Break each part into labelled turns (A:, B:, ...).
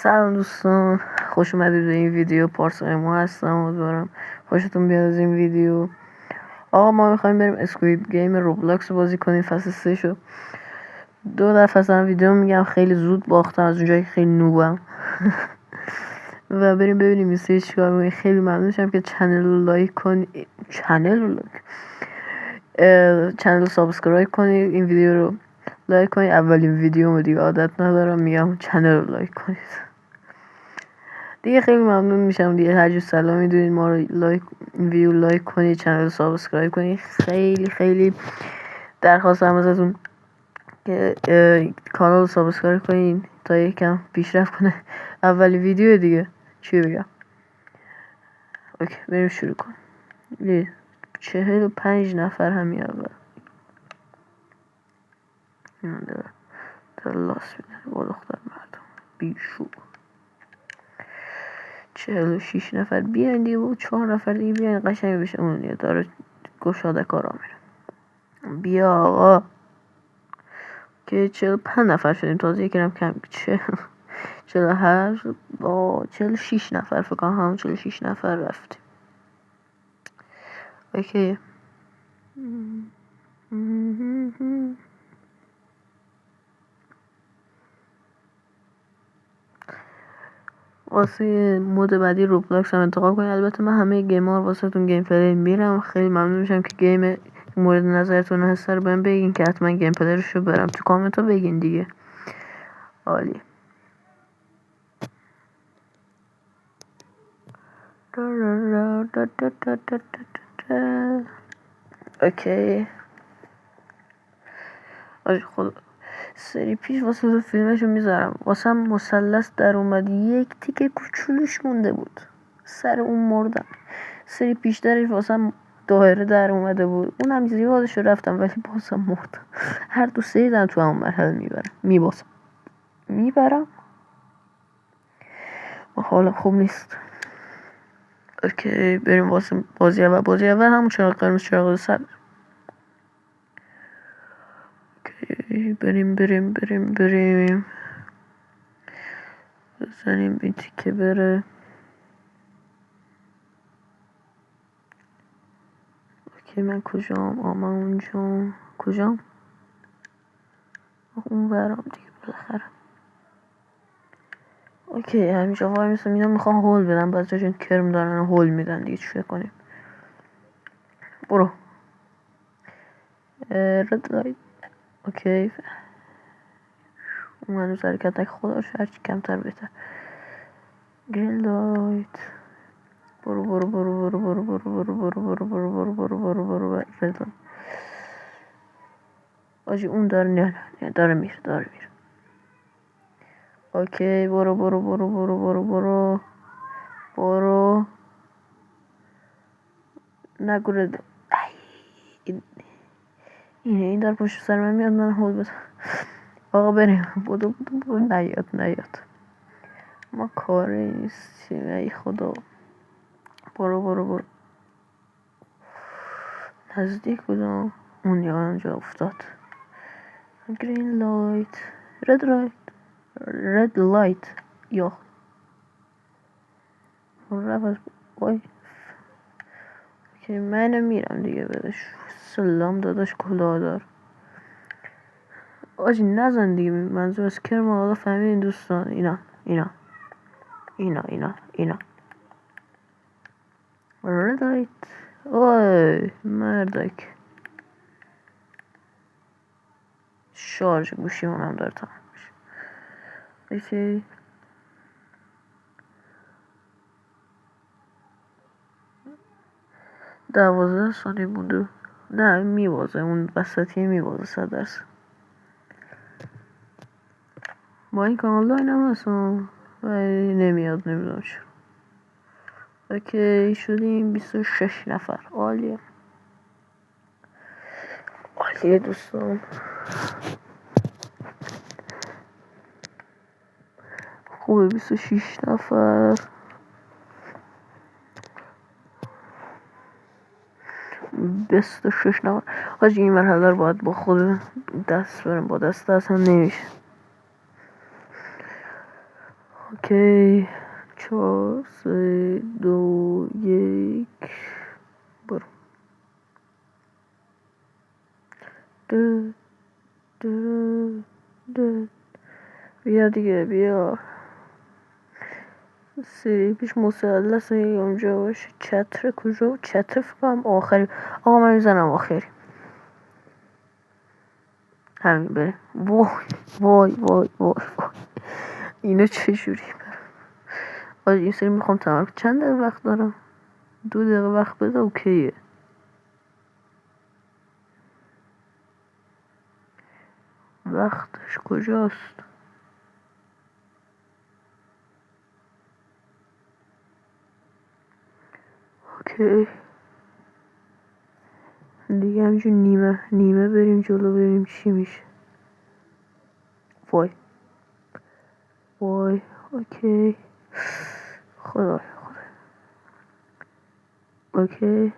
A: سلام دوستان، خوش اومدید به این ویدیو. پارسای ما هستم، امیدوارم خوشتون بیاد از این ویدیو. آقا ما میخوایم بریم اسکوید گیم روبلاکس رو بازی کنیم. فصل 3 شو 2 دفعه اصلا ویدیو میگم، خیلی زود باختم از اونجایی که خیلی نوبم و بریم ببینیم این سری چیکار میکنیم. خیلی ممنونشم که چنل رو لایک کنید، چنل سابسکرایب کنید، این ویدیو رو لایک کنید. اولین ویدیو دیگه عادت ندارم میگم چنل رو لایک کنید دیگه. خیلی ممنون میشم دیگه. هر جور سلام میدونید ما رو ویدیو لایک کنید، چنل رو سابسکرایب کنید. خیلی خیلی درخواستم ازتون که کانال رو سابسکرایب کنید تا یکم پیشرفت کنه. اولی ویدیو دیگه چی بگم. اوکی بریم شروع کنیم. 45 نفر همین اول در لاس میدن با دختر مردم بیشو. 46 نفر بیاین دیگه و 4 نفر دیگه بیاین قشنگ بشه. اون دیگه داره گشاده کارا میره. بیا آقا که 45 نفر شدیم، تازه یکم کم 48 با 46 نفر فکر کنم هم 46 نفر رفتیم. اوکی واسه مود بعدی روبلاکس هم انتخاب کنید. البته من همه گیم‌ها رو واسه تون گیم پلی میرم. خیلی ممنون میشم که گیم مورد نظرتون هست رو بهم بگین که حتما گیم پلی رو برم تو کامنت ها بگین دیگه. عالی. اوکی خود سری پیش واسه فیلمشو میذارم. واسه مثلث در اومد، یک تیکه کوچولوش مونده بود سر اون مردم. سری پیش درش واسه دایره در اومده بود، اونم زیادشو رفتم ولی بازم مردم. هر دو سیدم تو همون مرحله میبرم حالا خوب نیست. اوکی بریم واسه بازی اول همون چراغ قرمز چراغ سبز. اوکی بریم بزنیم این تیکه بره. اوکی من کجام؟ من اونجام. کجام؟ اون برام دیگه بالاخره. اوکی همینجا وای میستم. اینا میخوان هول بدن، بعضیشون کرم دارن هول میدن دیگه. چی کنیم؟ برو رد لایت. اوکی اون هنوز حرکت نکرد، خداش هرچی کمتر بهتر. گرین لایت. برو رد لایت. آجی اون داره نه داره میره. اوکی برو نگو رد. این در پشت سر من میاد، من هول بدم. آقا بریم. بودو نیاد ما کاری نیستیم. ای خدا برو نزدیک بودم. اون یا اونجا افتاد. گرین لایت رد لایت یا رفت. وای که من میرم دیگه. بدش سلام داداش کلاهدار. آجی نزن دیگه. منظور از کرم آقا فهمیدین دوستان. اینا رد لایت. اوه مردک شارژ گوشیمون هم داره تمام میشه. اوکی 12 ثانیه مونده. نه میوازه اون وسطیه میوازه 100%. با این کانال لاین هم هستم ولی نمیاد نمیدونم چرا. اوکی شدیم 26 نفر. عالیه دوستان. خوبه 26 نفر. 26 نفر. حاجی این مرحله رو باید با خود دست برم، با دست اصلا نمیشه. اوکی 4 3 2 1 برو بیا دیگه بیا سری پیش مثلث اونجا باشه چتر کجا چتر فکرم آخری آقا من میزنم آخری همین بره وای اینا چجوری آج این سری میخوام تمرکز چند دقیقه وقت دارم 2 دقیقه وقت بده اوکیه وقتش کجاست اوکی دیگه همینجور نیمه بریم جلو بریم چی میشه وای اوکی خدا اوکی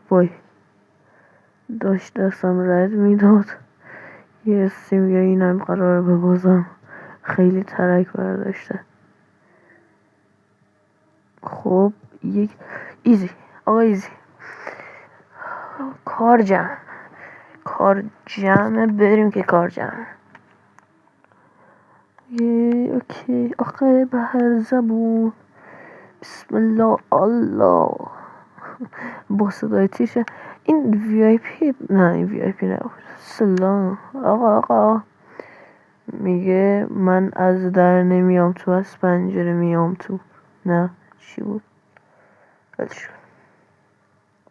A: وای داشت دستم رد میداد یه حسی میگه اینم قراره ببازم خیلی ترک برداشته خب یک ایزی آقا ایزی کار جمعه بریم که کار جمعه اوکی آخه به هر زبون بسم الله با صدای تیشه این وی آی پی نه این وی آی پی نبود سلام آقا میگه من از در نمیام تو از پنجره میام تو نه چی بود بلش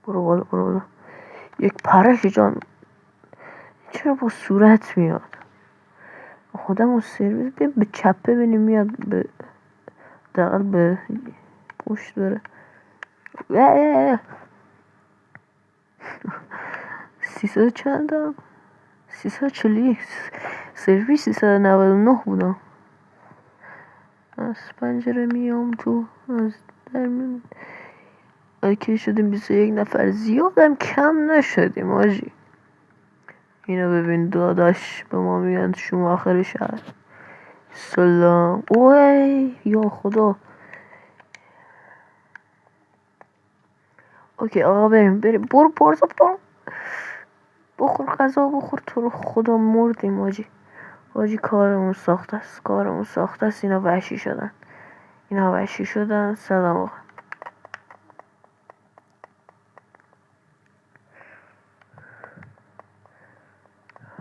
A: برو بالا یک پرش جان چرا با صورت میاد خودم اون سرویس بیا به چپ ببینیم میاد به دقل به پشت بره 300 چندم 341 سرویس 399 بودم از پنجره میام تو از در میام اوکی شدیم 21 نفر زیادم کم نشدیم آجی اینو ببین داداش به ما میگن شما آخر شهر سلام اوی یا خدا اوکی آقا بریم برو بخور غذا بخور تو رو خدا مردیم آجی کارمون ساخته است اینا وحشی شدن سلام آقا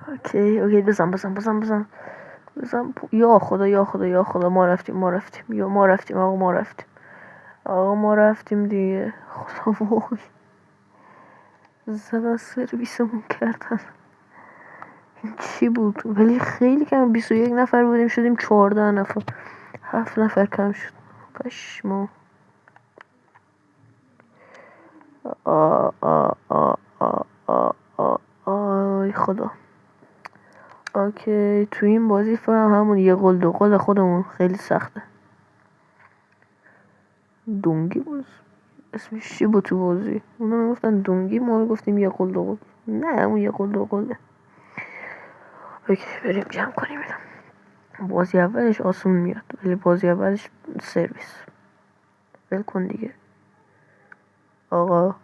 A: اوکی بزن یا خدا ما رفتیم آقا ما رفتیم دیگه خدا وای زدن سرویسمون کردن این چی بود ولی خیلی کم 21 نفر بودیم شدیم 14 نفر 7 نفر کم شد پشمو آی خدا اوکی تو این بازی فهم همون یه قول دو قول خودمون خیلی سخته دونگی بود اسمش چی بود تو بازی اونا میگفتن دونگی ما میگفتیم یه قول دو قول نه همون یه قول دو قوله اوکی بریم جمع کنیم بازی اولش آسون میاد ولی بازی اولش سرویس ول کن دیگه آقا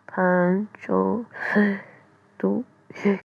A: 5 4 3 2 1